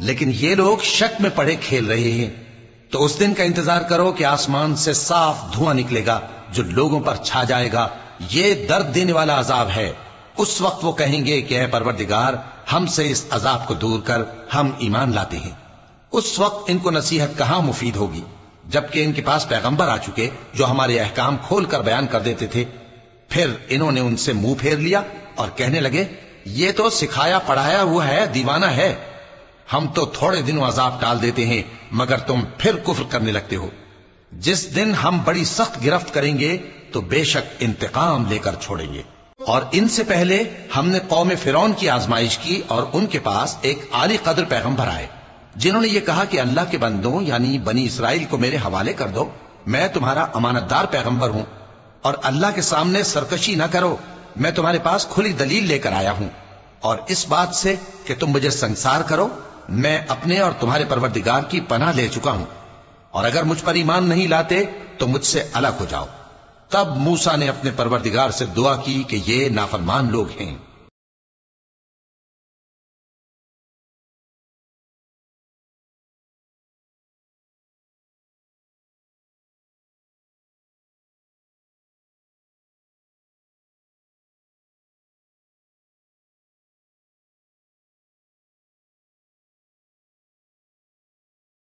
لیکن یہ لوگ شک میں پڑے کھیل رہے ہیں۔ تو اس دن کا انتظار کرو کہ آسمان سے صاف دھواں نکلے گا جو لوگوں پر چھا جائے گا، یہ درد دینے والا عذاب ہے۔ اس وقت وہ کہیں گے کہ اے پروردگار، ہم سے اس عذاب کو دور کر، ہم ایمان لاتے ہیں۔ اس وقت ان کو نصیحت کہاں مفید ہوگی، جبکہ ان کے پاس پیغمبر آ چکے جو ہمارے احکام کھول کر بیان کر دیتے تھے۔ پھر انہوں نے ان سے منہ پھیر لیا اور کہنے لگے، یہ تو سکھایا پڑھایا ہوا ہے، دیوانہ ہے، ہم تو تھوڑے دنوں عذاب ٹال دیتے ہیں مگر تم پھر کفر کرنے لگتے ہو۔ جس دن ہم بڑی سخت گرفت کریں گے تو بے شک انتقام لے کر چھوڑیں گے۔ اور ان سے پہلے ہم نے قوم فرعون کی آزمائش کی اور ان کے پاس ایک عالی قدر پیغمبر آئے جنہوں نے یہ کہا کہ اللہ کے بندوں یعنی بنی اسرائیل کو میرے حوالے کر دو، میں تمہارا امانت دار پیغمبر ہوں، اور اللہ کے سامنے سرکشی نہ کرو، میں تمہارے پاس کھلی دلیل لے کر آیا ہوں، اور اس بات سے کہ تم مجھے سنسار کرو میں اپنے اور تمہارے پروردگار کی پناہ لے چکا ہوں، اور اگر مجھ پر ایمان نہیں لاتے تو مجھ سے الگ ہو جاؤ۔ تب موسیٰ نے اپنے پروردگار سے دعا کی کہ یہ نافرمان لوگ ہیں۔